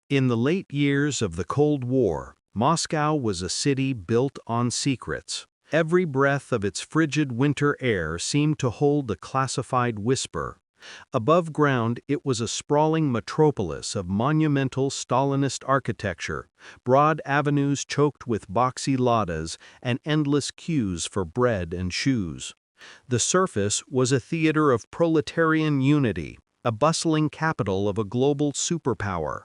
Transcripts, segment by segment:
In the late years of the Cold War, Moscow was a city built on secrets. Every breath of its frigid winter air seemed to hold a classified whisper. Above ground, it was a sprawling metropolis of monumental Stalinist architecture, broad avenues choked with boxy ladas and endless queues for bread and shoes. The surface was a theater of proletarian unity, a bustling capital of a global superpower.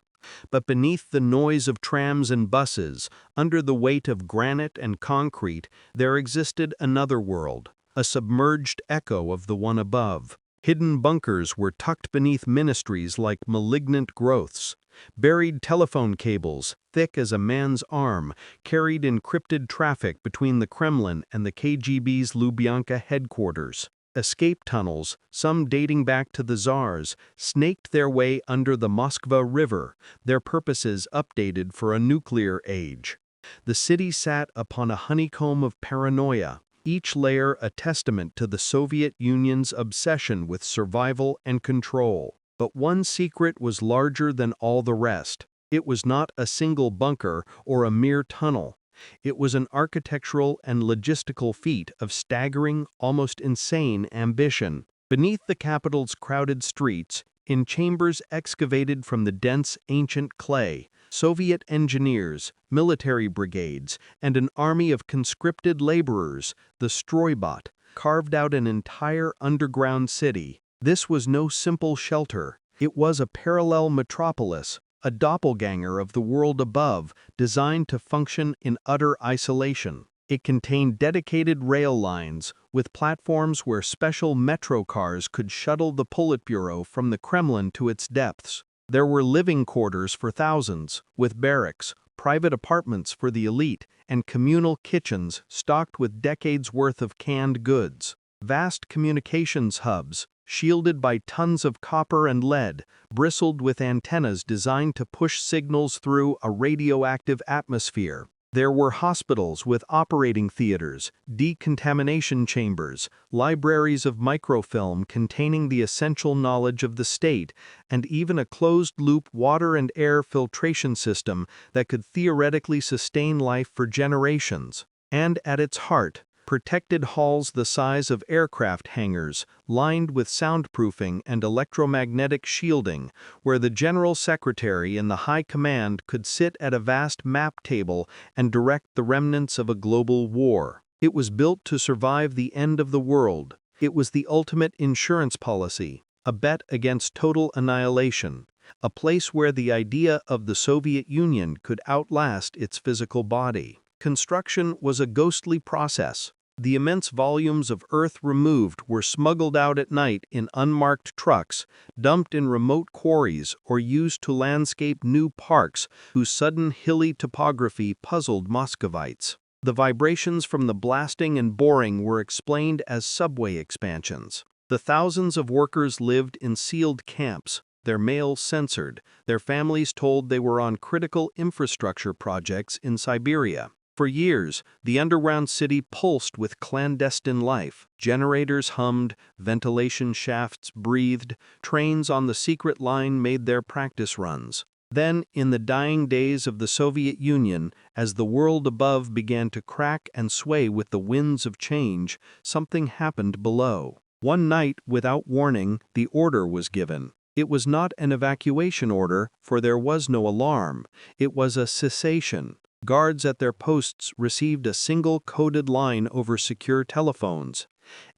But beneath the noise of trams and buses, under the weight of granite and concrete, there existed another world, a submerged echo of the one above. Hidden bunkers were tucked beneath ministries like malignant growths. Buried telephone cables, thick as a man's arm, carried encrypted traffic between the Kremlin and the KGB's Lubyanka headquarters. Escape tunnels, some dating back to the Tsars, snaked their way under the Moskva River, their purposes updated for a nuclear age. The city sat upon a honeycomb of paranoia, each layer a testament to the Soviet Union's obsession with survival and control. But one secret was larger than all the rest. It was not a single bunker or a mere tunnel. It was an architectural and logistical feat of staggering, almost insane ambition. Beneath the capital's crowded streets, in chambers excavated from the dense ancient clay, Soviet engineers, military brigades, and an army of conscripted laborers, the Stroybot, carved out an entire underground city. This was no simple shelter. It was a parallel metropolis, a doppelganger of the world above, designed to function in utter isolation. It contained dedicated rail lines, with platforms where special metro cars could shuttle the Politburo from the Kremlin to its depths. There were living quarters for thousands, with barracks, private apartments for the elite, and communal kitchens stocked with decades' worth of canned goods. Vast communications hubs, shielded by tons of copper and lead, bristled with antennas designed to push signals through a radioactive atmosphere. There were hospitals with operating theaters, decontamination chambers, libraries of microfilm containing the essential knowledge of the state, and even a closed-loop water and air filtration system that could theoretically sustain life for generations. And at its heart, protected halls the size of aircraft hangars, lined with soundproofing and electromagnetic shielding, where the General Secretary and the High Command could sit at a vast map table and direct the remnants of a global war. It was built to survive the end of the world. It was the ultimate insurance policy, a bet against total annihilation, a place where the idea of the Soviet Union could outlast its physical body. Construction was a ghostly process. The immense volumes of earth removed were smuggled out at night in unmarked trucks, dumped in remote quarries, or used to landscape new parks whose sudden hilly topography puzzled Muscovites. The vibrations from the blasting and boring were explained as subway expansions. The thousands of workers lived in sealed camps, their mail censored, their families told they were on critical infrastructure projects in Siberia. For years, the underground city pulsed with clandestine life. Generators hummed, ventilation shafts breathed, trains on the secret line made their practice runs. Then, in the dying days of the Soviet Union, as the world above began to crack and sway with the winds of change, something happened below. One night, without warning, the order was given. It was not an evacuation order, for there was no alarm. It was a cessation. Guards at their posts received a single coded line over secure telephones.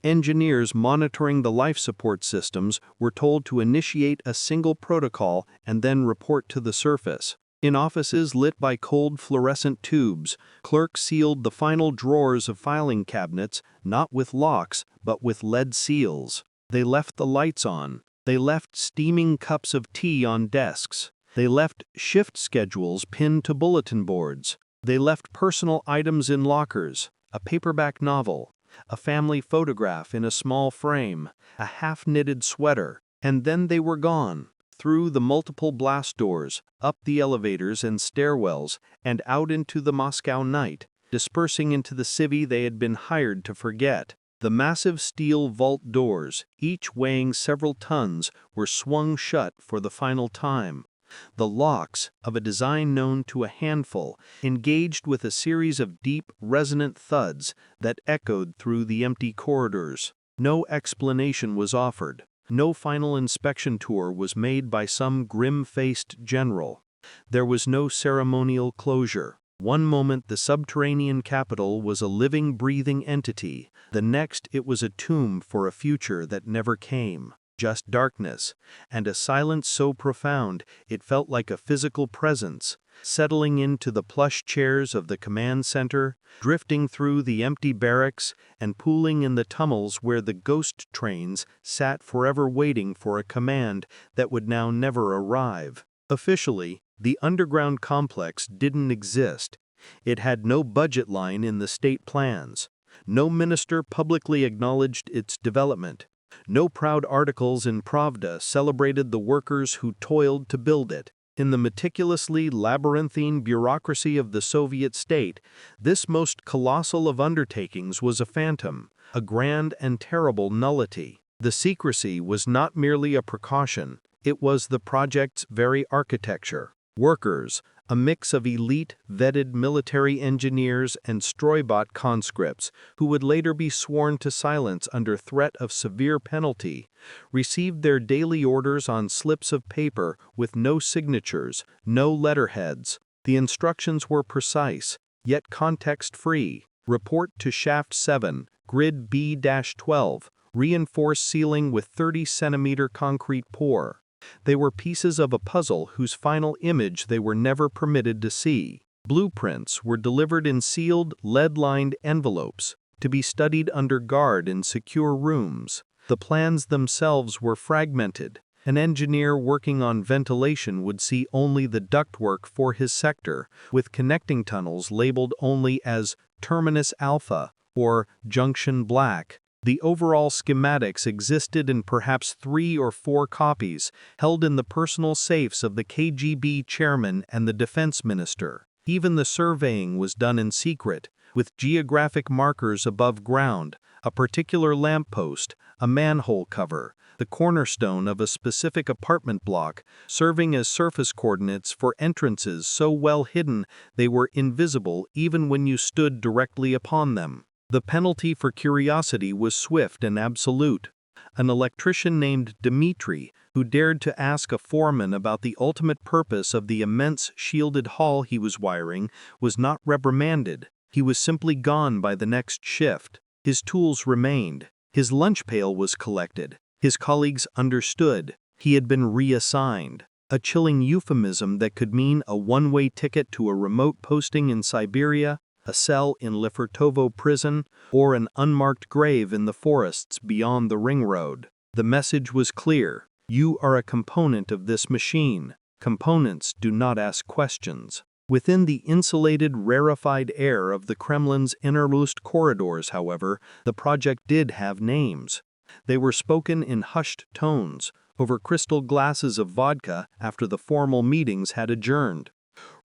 Engineers monitoring the life support systems were told to initiate a single protocol and then report to the surface. In offices lit by cold fluorescent tubes, clerks sealed the final drawers of filing cabinets, not with locks, but with lead seals. They left the lights on. They left steaming cups of tea on desks. They left shift schedules pinned to bulletin boards. They left personal items in lockers, a paperback novel, a family photograph in a small frame, a half-knitted sweater, and then they were gone, through the multiple blast doors, up the elevators and stairwells, and out into the Moscow night, dispersing into the city they had been hired to forget. The massive steel vault doors, each weighing several tons, were swung shut for the final time. The locks, of a design known to a handful, engaged with a series of deep, resonant thuds that echoed through the empty corridors. No explanation was offered. No final inspection tour was made by some grim-faced general. There was no ceremonial closure. One moment the subterranean capital was a living, breathing entity. The next it was a tomb for a future that never came. Just darkness, and a silence so profound it felt like a physical presence, settling into the plush chairs of the command center, drifting through the empty barracks, and pooling in the tunnels where the ghost trains sat forever waiting for a command that would now never arrive. Officially, the underground complex didn't exist. It had no budget line in the state plans. No minister publicly acknowledged its development. No proud articles in Pravda celebrated the workers who toiled to build it. In the meticulously labyrinthine bureaucracy of the Soviet state, this most colossal of undertakings was a phantom, a grand and terrible nullity. The secrecy was not merely a precaution, it was the project's very architecture. Workers, a mix of elite, vetted military engineers and Stroybot conscripts who would later be sworn to silence under threat of severe penalty, received their daily orders on slips of paper with no signatures, no letterheads. The instructions were precise, yet context-free. Report to Shaft 7, Grid B-12, reinforced ceiling with 30-centimeter concrete pour. They were pieces of a puzzle whose final image they were never permitted to see. Blueprints were delivered in sealed, lead-lined envelopes, to be studied under guard in secure rooms. The plans themselves were fragmented. An engineer working on ventilation would see only the ductwork for his sector, with connecting tunnels labeled only as Terminus Alpha or Junction Black. The overall schematics existed in perhaps 3 or 4 copies, held in the personal safes of the KGB chairman and the defense minister. Even the surveying was done in secret, with geographic markers above ground, a particular lamppost, a manhole cover, the cornerstone of a specific apartment block, serving as surface coordinates for entrances so well hidden they were invisible even when you stood directly upon them. The penalty for curiosity was swift and absolute. An electrician named Dmitri, who dared to ask a foreman about the ultimate purpose of the immense shielded hall he was wiring, was not reprimanded. He was simply gone by the next shift. His tools remained. His lunch pail was collected. His colleagues understood. He had been reassigned. A chilling euphemism that could mean a one-way ticket to a remote posting in Siberia, a cell in Lefortovo prison, or an unmarked grave in the forests beyond the ring road. The message was clear. You are a component of this machine. Components do not ask questions. Within the insulated, rarefied air of the Kremlin's innermost corridors, however, the project did have names. They were spoken in hushed tones, over crystal glasses of vodka after the formal meetings had adjourned.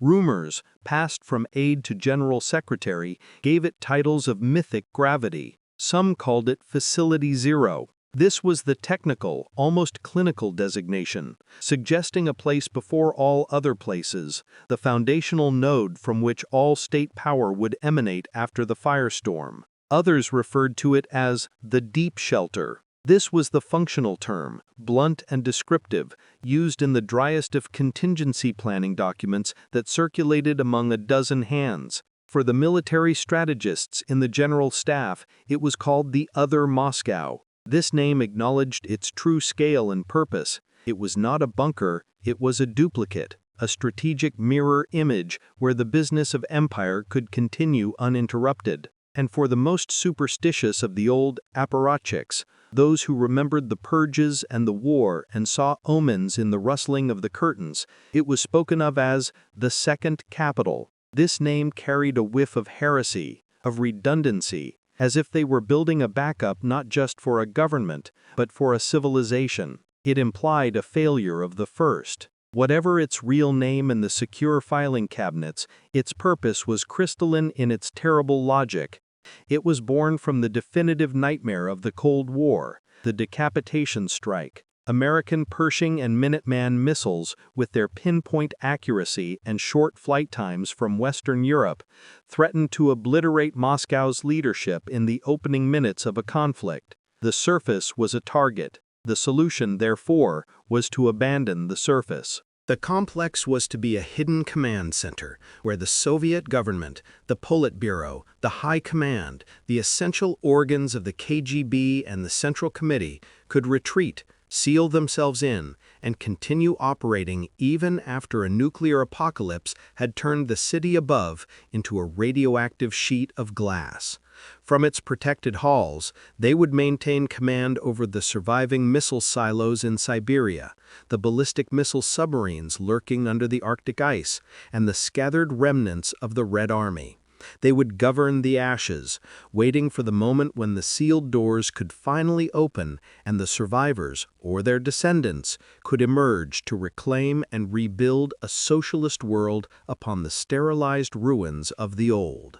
Rumors, passed from aide to general secretary, gave it titles of mythic gravity. Some called it Facility Zero. This was the technical, almost clinical designation, suggesting a place before all other places, the foundational node from which all state power would emanate after the firestorm. Others referred to it as the deep shelter. This was the functional term, blunt and descriptive, used in the driest of contingency planning documents that circulated among a dozen hands. For the military strategists in the general staff, it was called the Other Moscow. This name acknowledged its true scale and purpose. It was not a bunker, it was a duplicate, a strategic mirror image where the business of empire could continue uninterrupted. And for the most superstitious of the old apparatchiks, those who remembered the purges and the war and saw omens in the rustling of the curtains, it was spoken of as the Second Capital. This name carried a whiff of heresy, of redundancy, as if they were building a backup not just for a government, but for a civilization. It implied a failure of the first. Whatever its real name in the secure filing cabinets, its purpose was crystalline in its terrible logic. It was born from the definitive nightmare of the Cold War, the decapitation strike, American Pershing and Minuteman missiles, with their pinpoint accuracy and short flight times from Western Europe, threatened to obliterate Moscow's leadership in the opening minutes of a conflict. The surface was a target. The solution, therefore, was to abandon the surface. The complex was to be a hidden command center, where the Soviet government, the Politburo, the High Command, the essential organs of the KGB and the Central Committee could retreat, seal themselves in, and continue operating even after a nuclear apocalypse had turned the city above into a radioactive sheet of glass. From its protected halls, they would maintain command over the surviving missile silos in Siberia, the ballistic missile submarines lurking under the Arctic ice, and the scattered remnants of the Red Army. They would govern the ashes, waiting for the moment when the sealed doors could finally open and the survivors, or their descendants, could emerge to reclaim and rebuild a socialist world upon the sterilized ruins of the old.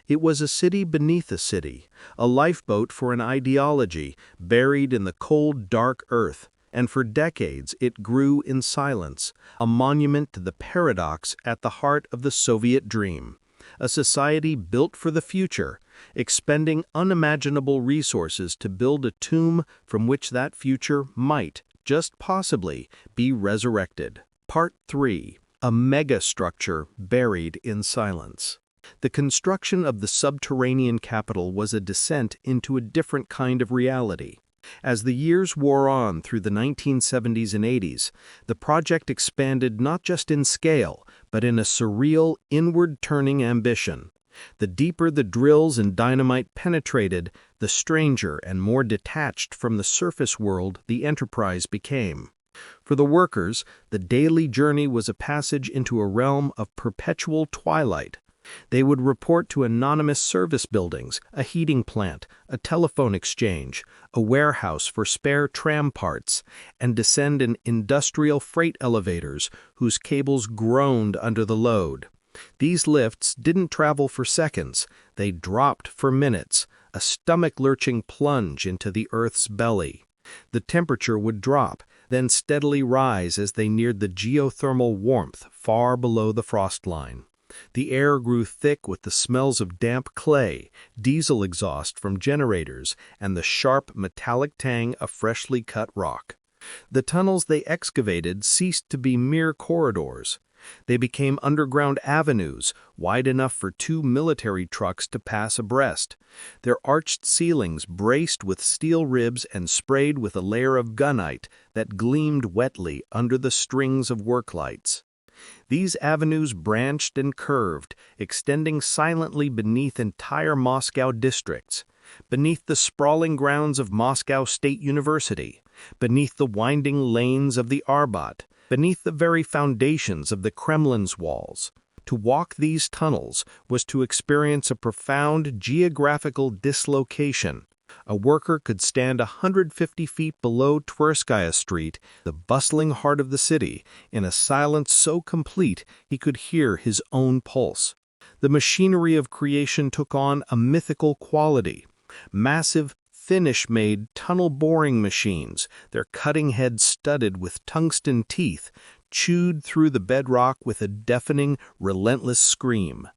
It was a city beneath a city, a lifeboat for an ideology buried in the cold, dark earth, and for decades it grew in silence, a monument to the paradox at the heart of the Soviet dream. A society built for the future, expending unimaginable resources to build a tomb from which that future might, just possibly, be resurrected. Part 3. A megastructure buried in silence. The construction of the subterranean capital was a descent into a different kind of reality. As the years wore on through the 1970s and 80s, the project expanded not just in scale, but in a surreal, inward-turning ambition. The deeper the drills and dynamite penetrated, the stranger and more detached from the surface world the enterprise became. For the workers, the daily journey was a passage into a realm of perpetual twilight. They would report to anonymous service buildings, a heating plant, a telephone exchange, a warehouse for spare tram parts, and descend in industrial freight elevators whose cables groaned under the load. These lifts didn't travel for seconds, they dropped for minutes, a stomach-lurching plunge into the Earth's belly. The temperature would drop, then steadily rise as they neared the geothermal warmth far below the frost line. The air grew thick with the smells of damp clay, diesel exhaust from generators, and the sharp metallic tang of freshly cut rock. The tunnels they excavated ceased to be mere corridors. They became underground avenues, wide enough for 2 military trucks to pass abreast. Their arched ceilings braced with steel ribs and sprayed with a layer of gunite that gleamed wetly under the strings of work lights. These avenues branched and curved, extending silently beneath entire Moscow districts, beneath the sprawling grounds of Moscow State University, beneath the winding lanes of the Arbat, beneath the very foundations of the Kremlin's walls. To walk these tunnels was to experience a profound geographical dislocation. A worker could stand 150 feet below Tverskaya Street, the bustling heart of the city, in a silence so complete he could hear his own pulse. The machinery of creation took on a mythical quality. Massive, Finnish-made tunnel-boring machines, their cutting heads studded with tungsten teeth, chewed through the bedrock with a deafening, relentless scream.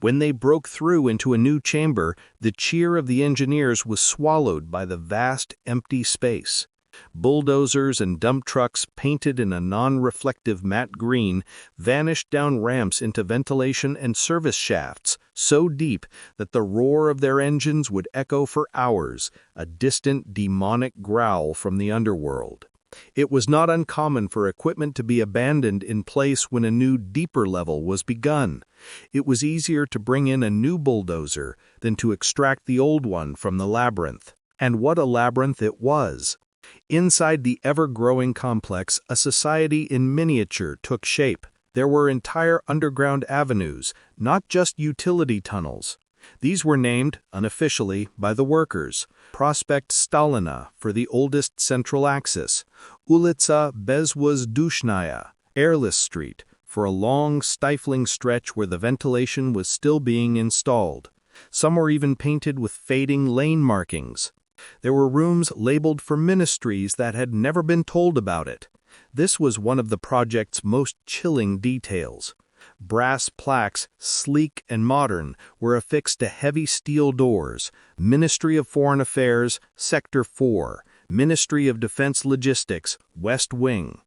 When they broke through into a new chamber, the cheer of the engineers was swallowed by the vast, empty space. Bulldozers and dump trucks painted in a non-reflective matte green vanished down ramps into ventilation and service shafts so deep that the roar of their engines would echo for hours, a distant demonic growl from the underworld. It was not uncommon for equipment to be abandoned in place when a new, deeper level was begun. It was easier to bring in a new bulldozer than to extract the old one from the labyrinth. And what a labyrinth it was! Inside the ever-growing complex, a society in miniature took shape. There were entire underground avenues, not just utility tunnels. These were named, unofficially, by the workers. Prospect Stalina for the oldest central axis, Ulitsa Bezwozdushnaya, Airless Street, for a long, stifling stretch where the ventilation was still being installed. Some were even painted with fading lane markings. There were rooms labeled for ministries that had never been told about it. This was one of the project's most chilling details. Brass plaques, sleek and modern, were affixed to heavy steel doors: Ministry of Foreign Affairs, Sector 4, Ministry of Defense Logistics, West Wing.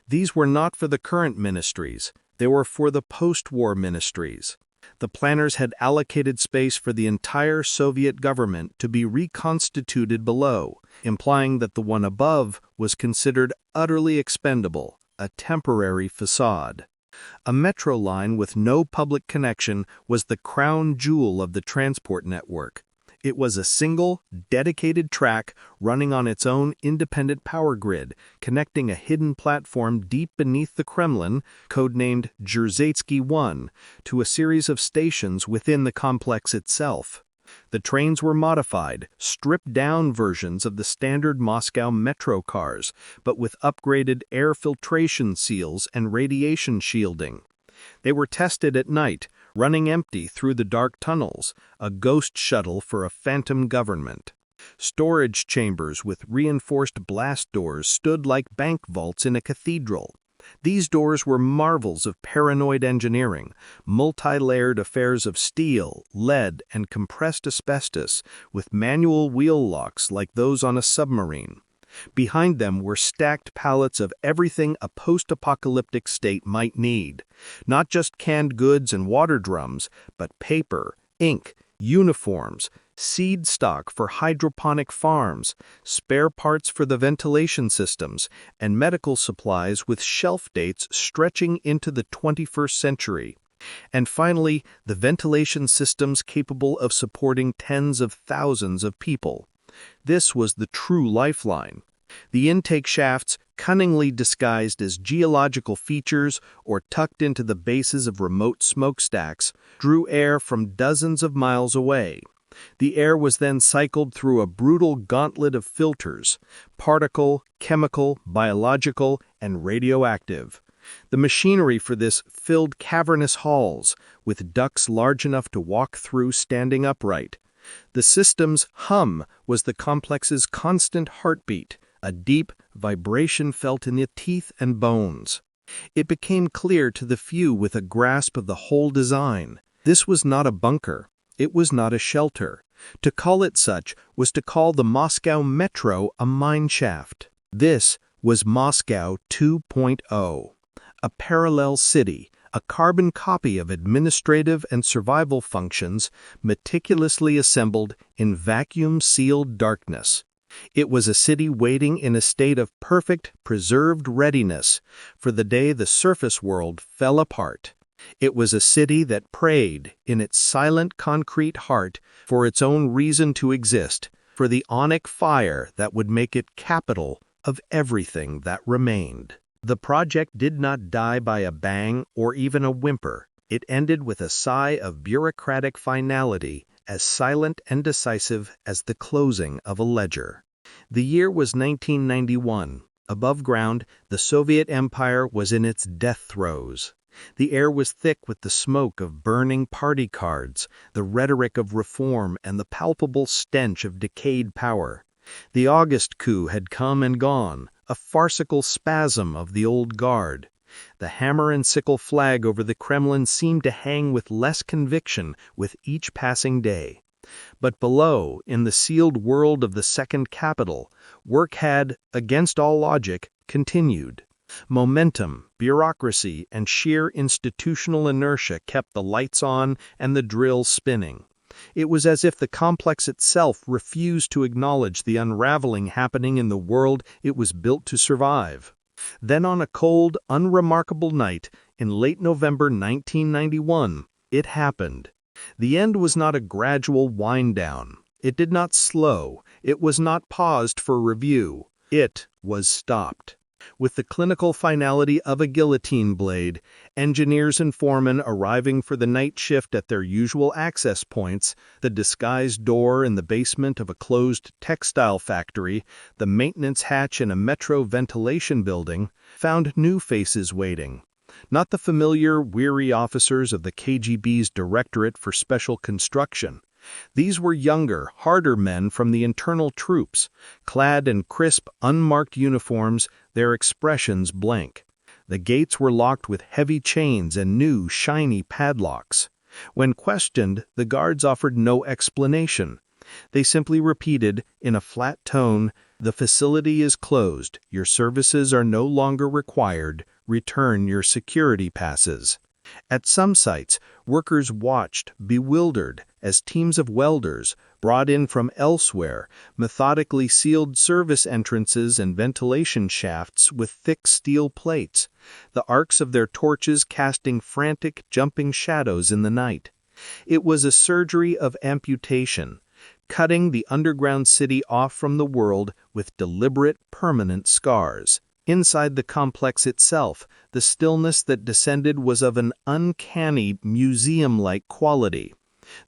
These were not for the current ministries, they were for the post-war ministries. The planners had allocated space for the entire Soviet government to be reconstituted below, implying that the one above was considered utterly expendable, a temporary facade. A metro line with no public connection was the crown jewel of the transport network. It was a single, dedicated track running on its own independent power grid, connecting a hidden platform deep beneath the Kremlin, codenamed Dzerzhatsky 1, to a series of stations within the complex itself. The trains were modified, stripped-down versions of the standard Moscow metro cars, but with upgraded air filtration seals and radiation shielding. They were tested at night, running empty through the dark tunnels, a ghost shuttle for a phantom government. Storage chambers with reinforced blast doors stood like bank vaults in a cathedral. These doors were marvels of paranoid engineering, multi-layered affairs of steel, lead, and compressed asbestos, with manual wheel locks like those on a submarine. Behind them were stacked pallets of everything a post-apocalyptic state might need. Not just canned goods and water drums, but paper, ink, uniforms, seed stock for hydroponic farms, spare parts for the ventilation systems, and medical supplies with shelf dates stretching into the 21st century. And finally, the ventilation systems capable of supporting tens of thousands of people. This was the true lifeline. The intake shafts, cunningly disguised as geological features or tucked into the bases of remote smokestacks, drew air from dozens of miles away. The air was then cycled through a brutal gauntlet of filters: particle, chemical, biological, and radioactive. The machinery for this filled cavernous halls, with ducts large enough to walk through standing upright. The system's hum was the complex's constant heartbeat, a deep vibration felt in the teeth and bones. It became clear to the few with a grasp of the whole design. This was not a bunker. It was not a shelter. To call it such was to call the Moscow Metro a mineshaft. This was Moscow 2.0, a parallel city, a carbon copy of administrative and survival functions meticulously assembled in vacuum-sealed darkness. It was a city waiting in a state of perfect, preserved readiness for the day the surface world fell apart. It was a city that prayed, in its silent concrete heart, for its own reason to exist, for the onic fire that would make it capital of everything that remained. The project did not die by a bang or even a whimper. It ended with a sigh of bureaucratic finality, as silent and decisive as the closing of a ledger. The year was 1991. Above ground, the Soviet Empire was in its death throes. The air was thick with the smoke of burning party cards, the rhetoric of reform, and the palpable stench of decayed power. The August coup had come and gone, a farcical spasm of the old guard. The hammer and sickle flag over the Kremlin seemed to hang with less conviction with each passing day. But below, in the sealed world of the second capital, work had, against all logic, continued. Momentum, bureaucracy, and sheer institutional inertia kept the lights on and the drills spinning. It was as if the complex itself refused to acknowledge the unraveling happening in the world it was built to survive. Then on a cold, unremarkable night in late November 1991, it happened. The end was not a gradual wind-down. It did not slow. It was not paused for review. It was stopped. With the clinical finality of a guillotine blade, engineers and foremen arriving for the night shift at their usual access points, the disguised door in the basement of a closed textile factory, the maintenance hatch in a metro ventilation building, found new faces waiting. Not the familiar, weary officers of the KGB's Directorate for Special Construction. These were younger, harder men from the internal troops, clad in crisp, unmarked uniforms, their expressions blank. The gates were locked with heavy chains and new, shiny padlocks. When questioned, the guards offered no explanation. They simply repeated, in a flat tone, "The facility is closed. Your services are no longer required. Return your security passes." At some sites, workers watched, bewildered, as teams of welders, brought in from elsewhere, methodically sealed service entrances and ventilation shafts with thick steel plates, the arcs of their torches casting frantic, jumping shadows in the night. It was a surgery of amputation, cutting the underground city off from the world with deliberate, permanent scars. Inside the complex itself, the stillness that descended was of an uncanny, museum-like quality.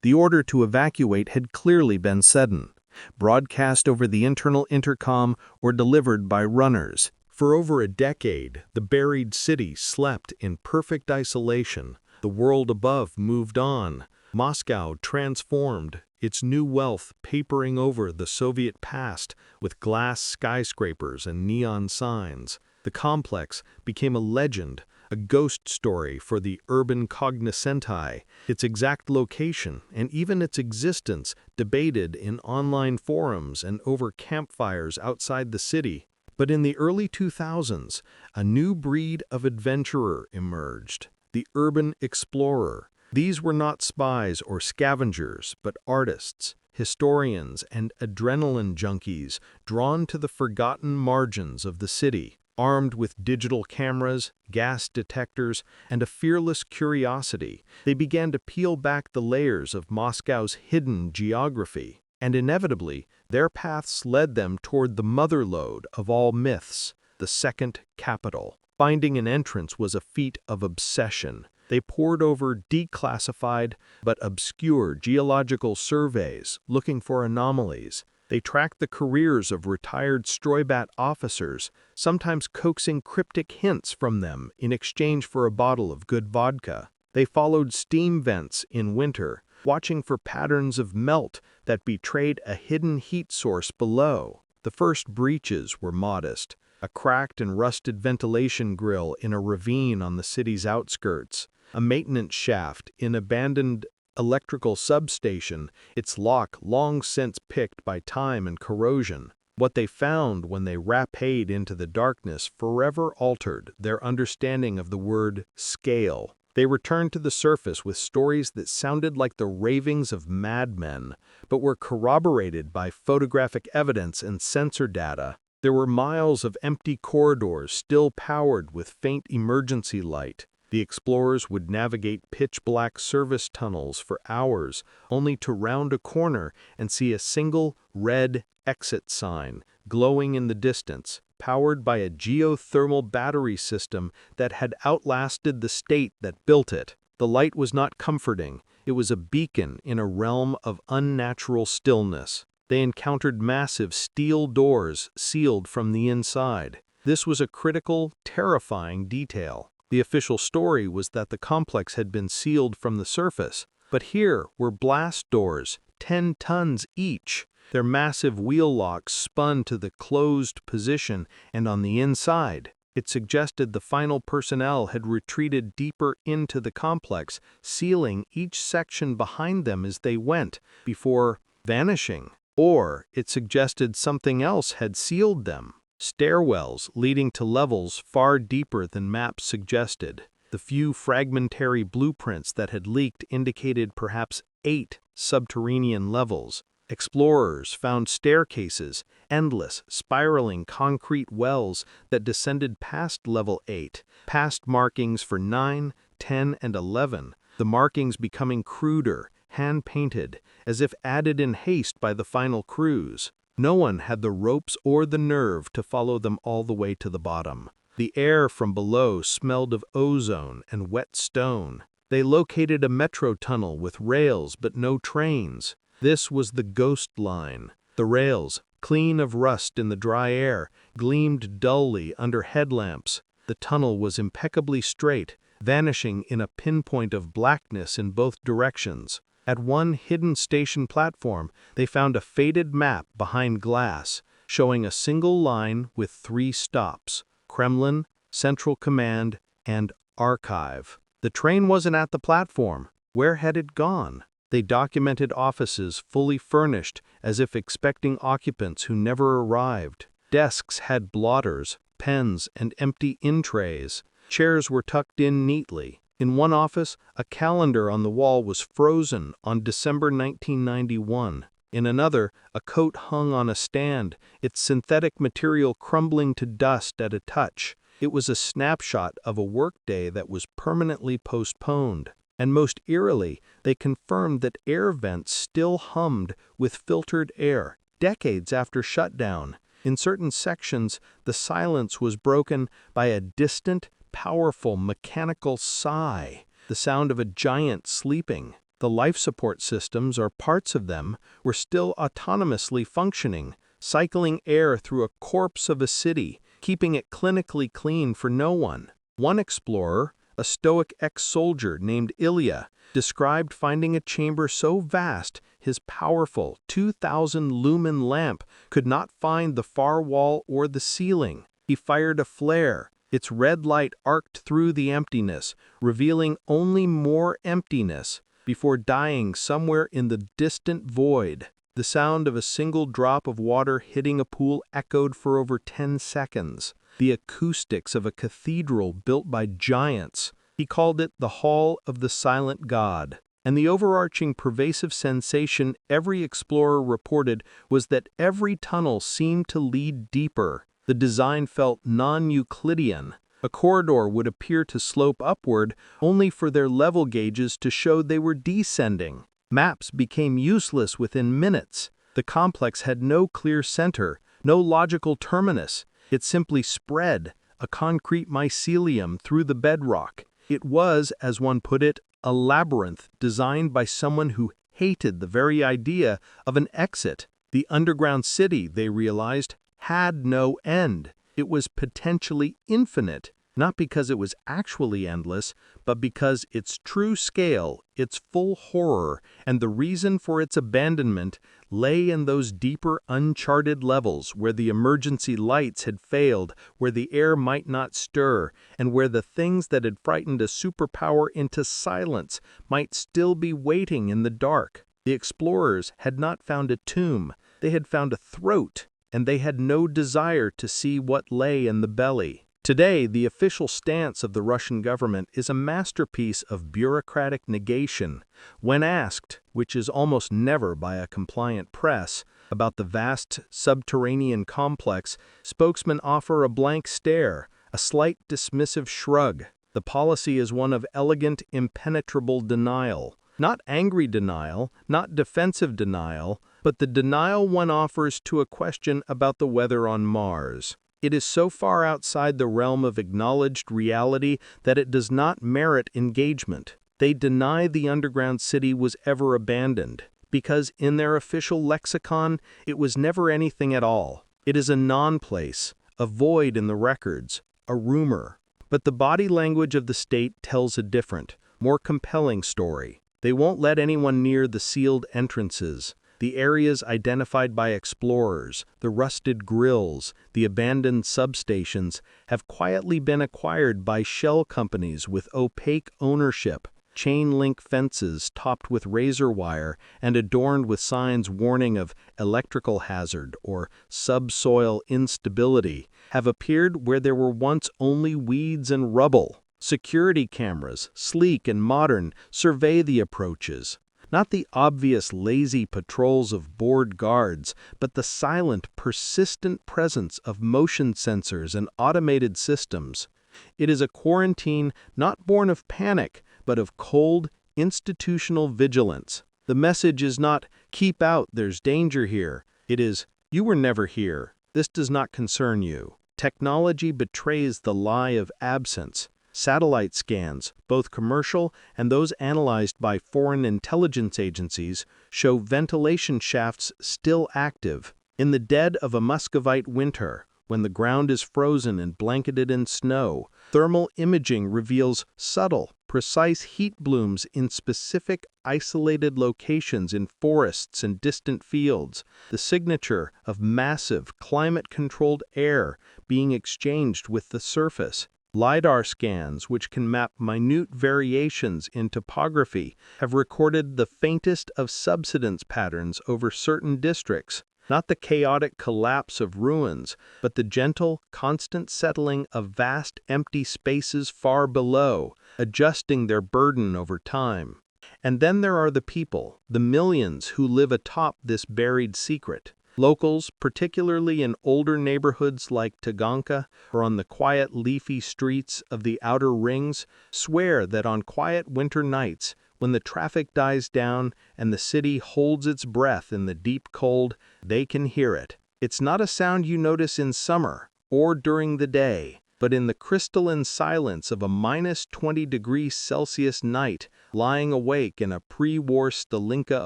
The order to evacuate had clearly been sudden, broadcast over the internal intercom or delivered by runners. For over a decade, the buried city slept in perfect isolation. The world above moved on. Moscow transformed, its new wealth papering over the Soviet past with glass skyscrapers and neon signs. The complex became a legend, a ghost story for the urban cognoscenti, its exact location and even its existence debated in online forums and over campfires outside the city. But in the early 2000s, a new breed of adventurer emerged, the urban explorer. These were not spies or scavengers, but artists, historians, and adrenaline junkies drawn to the forgotten margins of the city. Armed with digital cameras, gas detectors, and a fearless curiosity, they began to peel back the layers of Moscow's hidden geography. And inevitably, their paths led them toward the motherlode of all myths, the second capital. Finding an entrance was a feat of obsession. They pored over declassified but obscure geological surveys, looking for anomalies. They tracked the careers of retired Stroybat officers, sometimes coaxing cryptic hints from them in exchange for a bottle of good vodka. They followed steam vents in winter, watching for patterns of melt that betrayed a hidden heat source below. The first breaches were modest, a cracked and rusted ventilation grill in a ravine on the city's outskirts, a maintenance shaft in abandoned electrical substation, its lock long since picked by time and corrosion. What they found when they rapade into the darkness forever altered their understanding of the word scale. They returned to the surface with stories that sounded like the ravings of madmen, but were corroborated by photographic evidence and sensor data. There were miles of empty corridors still powered with faint emergency light. The explorers would navigate pitch-black service tunnels for hours, only to round a corner and see a single red exit sign glowing in the distance, powered by a geothermal battery system that had outlasted the state that built it. The light was not comforting. It was a beacon in a realm of unnatural stillness. They encountered massive steel doors sealed from the inside. This was a critical, terrifying detail. The official story was that the complex had been sealed from the surface, but here were blast doors, 10 tons each. Their massive wheel locks spun to the closed position, and on the inside, it suggested the final personnel had retreated deeper into the complex, sealing each section behind them as they went, before vanishing. Or it suggested something else had sealed them. Stairwells leading to levels far deeper than maps suggested. The few fragmentary blueprints that had leaked indicated perhaps 8 subterranean levels. Explorers found staircases, endless, spiraling concrete wells that descended past level 8, past markings for 9, 10, and 11, the markings becoming cruder, hand-painted, as if added in haste by the final crews. No one had the ropes or the nerve to follow them all the way to the bottom. The air from below smelled of ozone and wet stone. They located a metro tunnel with rails but no trains. This was the Ghost Line. The rails, clean of rust in the dry air, gleamed dully under headlamps. The tunnel was impeccably straight, vanishing in a pinpoint of blackness in both directions. At one hidden station platform, they found a faded map behind glass, showing a single line with 3 stops: Kremlin, Central Command, and Archive. The train wasn't at the platform. Where had it gone? They documented offices fully furnished, as if expecting occupants who never arrived. Desks had blotters, pens, and empty in-trays. Chairs were tucked in neatly. In one office, a calendar on the wall was frozen on December 1991. In another, a coat hung on a stand, its synthetic material crumbling to dust at a touch. It was a snapshot of a workday that was permanently postponed. And most eerily, they confirmed that air vents still hummed with filtered air, decades after shutdown. In certain sections, the silence was broken by a distant, powerful mechanical sigh, the sound of a giant sleeping. The life support systems, or parts of them, were still autonomously functioning, cycling air through a corpse of a city, keeping it clinically clean for no one. One explorer, a stoic ex-soldier named Ilya, described finding a chamber so vast his powerful 2,000-lumen lamp could not find the far wall or the ceiling. He fired a flare. Its red light arced through the emptiness, revealing only more emptiness, before dying somewhere in the distant void. The sound of a single drop of water hitting a pool echoed for over 10 seconds. The acoustics of a cathedral built by giants. He called it the Hall of the Silent God. And the overarching pervasive sensation every explorer reported was that every tunnel seemed to lead deeper. The design felt non-Euclidean. A corridor would appear to slope upward only for their level gauges to show they were descending. Maps became useless within minutes. The complex had no clear center, no logical terminus. It simply spread, a concrete mycelium through the bedrock. It was, as one put it, a labyrinth designed by someone who hated the very idea of an exit. The underground city, they realized, had no end. It was potentially infinite, not because it was actually endless, but because its true scale, its full horror, and the reason for its abandonment lay in those deeper uncharted levels where the emergency lights had failed, where the air might not stir, and where the things that had frightened a superpower into silence might still be waiting in the dark. The explorers had not found a tomb, they had found a throat, and they had no desire to see what lay in the belly. Today, the official stance of the Russian government is a masterpiece of bureaucratic negation. When asked, which is almost never by a compliant press, about the vast subterranean complex, spokesmen offer a blank stare, a slight dismissive shrug. The policy is one of elegant, impenetrable denial. Not angry denial, not defensive denial, but the denial one offers to a question about the weather on Mars. It is so far outside the realm of acknowledged reality that it does not merit engagement. They deny the underground city was ever abandoned, because in their official lexicon, it was never anything at all. It is a non-place, a void in the records, a rumor. But the body language of the state tells a different, more compelling story. They won't let anyone near the sealed entrances. The areas identified by explorers, the rusted grills, the abandoned substations, have quietly been acquired by shell companies with opaque ownership. Chain-link fences topped with razor wire and adorned with signs warning of electrical hazard or subsoil instability have appeared where there were once only weeds and rubble. Security cameras, sleek and modern, survey the approaches. Not the obvious lazy patrols of bored guards, but the silent, persistent presence of motion sensors and automated systems. It is a quarantine not born of panic, but of cold, institutional vigilance. The message is not, "Keep out, there's danger here." It is, "You were never here. This does not concern you." Technology betrays the lie of absence. Satellite scans, both commercial and those analyzed by foreign intelligence agencies, show ventilation shafts still active. In the dead of a Muscovite winter, when the ground is frozen and blanketed in snow, thermal imaging reveals subtle, precise heat blooms in specific isolated locations in forests and distant fields, the signature of massive climate-controlled air being exchanged with the surface. LiDAR scans, which can map minute variations in topography, have recorded the faintest of subsidence patterns over certain districts. Not the chaotic collapse of ruins, but the gentle, constant settling of vast empty spaces far below, adjusting their burden over time. And then there are the people, the millions who live atop this buried secret. Locals, particularly in older neighborhoods like Taganka or on the quiet leafy streets of the outer rings, swear that on quiet winter nights, when the traffic dies down and the city holds its breath in the deep cold, they can hear it. It's not a sound you notice in summer or during the day, but in the crystalline silence of a -20°C night, lying awake in a pre-war Stalinka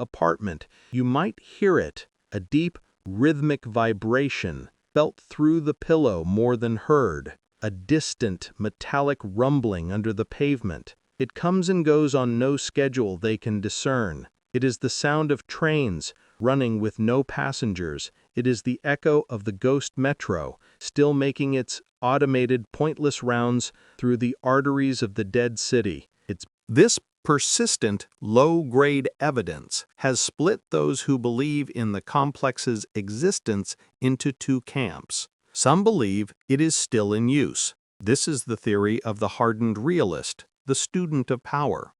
apartment, you might hear it, a deep, rhythmic vibration, felt through the pillow more than heard, a distant, metallic rumbling under the pavement. It comes and goes on no schedule they can discern. It is the sound of trains running with no passengers. It is the echo of the ghost metro, still making its automated, pointless rounds through the arteries of the dead city. This persistent, low-grade evidence has split those who believe in the complex's existence into two camps. Some believe it is still in use. This is the theory of the hardened realist, the student of power.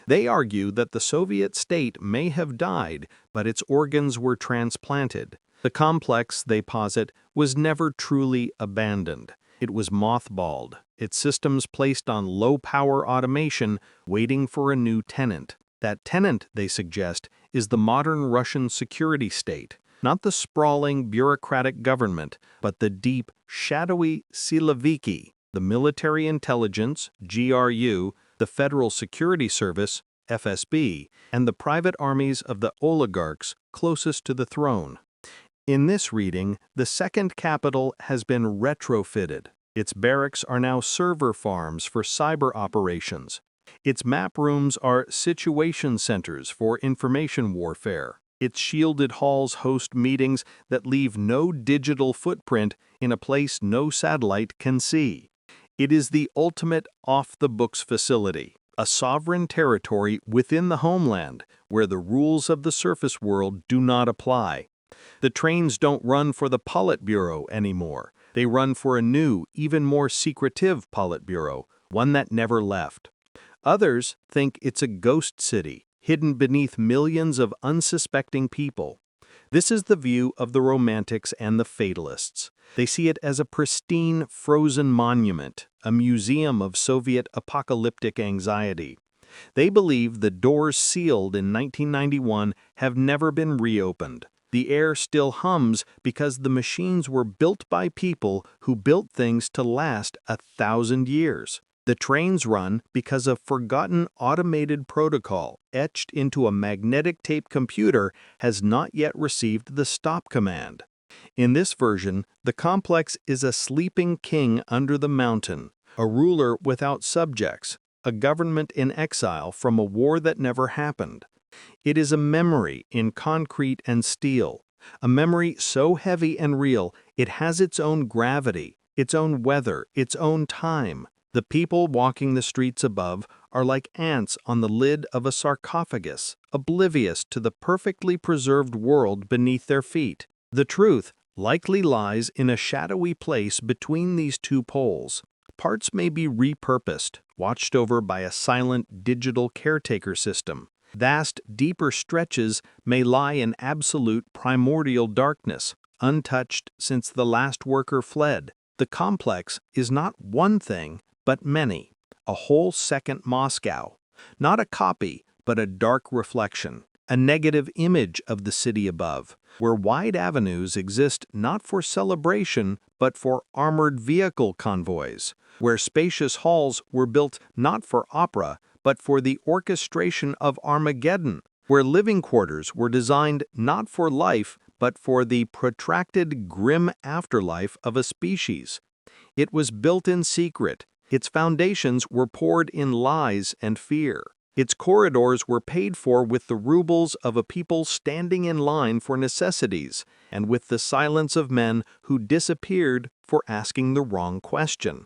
They argue that the Soviet state may have died, but its organs were transplanted. The complex, they posit, was never truly abandoned. It was mothballed, its systems placed on low-power automation, waiting for a new tenant. That tenant, they suggest, is the modern Russian security state, not the sprawling bureaucratic government, but the deep, shadowy Siloviki, the military intelligence, GRU, the Federal Security Service, FSB, and the private armies of the oligarchs closest to the throne. In this reading, the second capital has been retrofitted. Its barracks are now server farms for cyber operations. Its map rooms are situation centers for information warfare. Its shielded halls host meetings that leave no digital footprint in a place no satellite can see. It is the ultimate off-the-books facility, a sovereign territory within the homeland where the rules of the surface world do not apply. The trains don't run for the Politburo anymore. They run for a new, even more secretive Politburo, one that never left. Others think it's a ghost city, hidden beneath millions of unsuspecting people. This is the view of the romantics and the fatalists. They see it as a pristine, frozen monument, a museum of Soviet apocalyptic anxiety. They believe the doors sealed in 1991 have never been reopened. The air still hums because the machines were built by people who built things to last 1,000 years. The trains run because a forgotten automated protocol etched into a magnetic tape computer has not yet received the stop command. In this version, the complex is a sleeping king under the mountain, a ruler without subjects, a government in exile from a war that never happened. It is a memory in concrete and steel, a memory so heavy and real it has its own gravity, its own weather, its own time. The people walking the streets above are like ants on the lid of a sarcophagus, oblivious to the perfectly preserved world beneath their feet. The truth likely lies in a shadowy place between these two poles. Parts may be repurposed, watched over by a silent digital caretaker system. Vast, deeper stretches may lie in absolute primordial darkness, untouched since the last worker fled. The complex is not one thing, but many. A whole second Moscow. Not a copy, but a dark reflection. A negative image of the city above, where wide avenues exist not for celebration, but for armored vehicle convoys. Where spacious halls were built not for opera, but for the orchestration of Armageddon, where living quarters were designed not for life, but for the protracted, grim afterlife of a species. It was built in secret, Its foundations were poured in lies and fear. Its corridors were paid for with the rubles of a people standing in line for necessities, and with the silence of men who disappeared for asking the wrong question.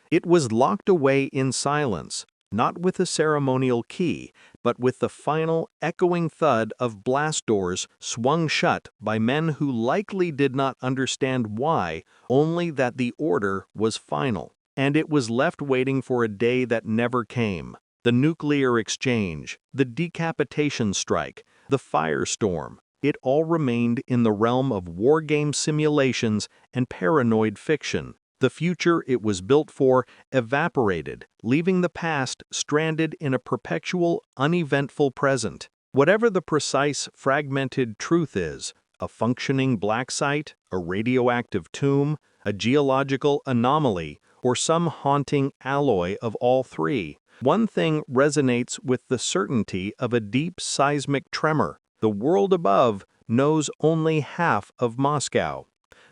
It was locked away in silence, not with a ceremonial key, but with the final, echoing thud of blast doors swung shut by men who likely did not understand why, only that the order was final. And it was left waiting for a day that never came. The nuclear exchange, the decapitation strike, the firestorm, it all remained in the realm of war game simulations and paranoid fiction. The future it was built for evaporated, leaving the past stranded in a perpetual, uneventful present. Whatever the precise, fragmented truth is, a functioning black site, a radioactive tomb, a geological anomaly, or some haunting alloy of all three, one thing resonates with the certainty of a deep seismic tremor. The world above knows only half of Moscow.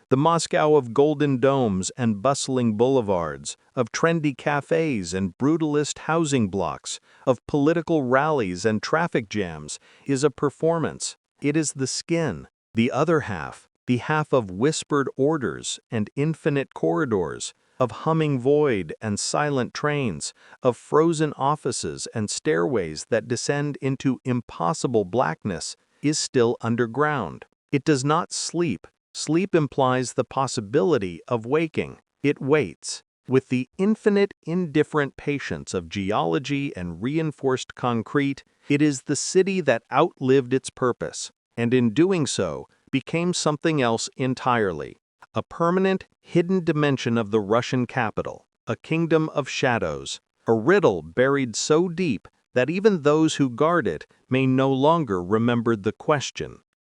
The Moscow of golden domes and bustling boulevards, of trendy cafes and brutalist housing blocks, of political rallies and traffic jams, is a performance. It is the skin. The other half, the half of whispered orders and infinite corridors, of humming void and silent trains, of frozen offices and stairways that descend into impossible blackness, is still underground. It does not sleep. Sleep implies the possibility of waking. It waits. With the infinite indifferent patience of geology and reinforced concrete, it is the city that outlived its purpose, and in doing so, became something else entirely. A permanent, hidden dimension of the Russian capital, a kingdom of shadows, a riddle buried so deep that even those who guard it may no longer remember the question.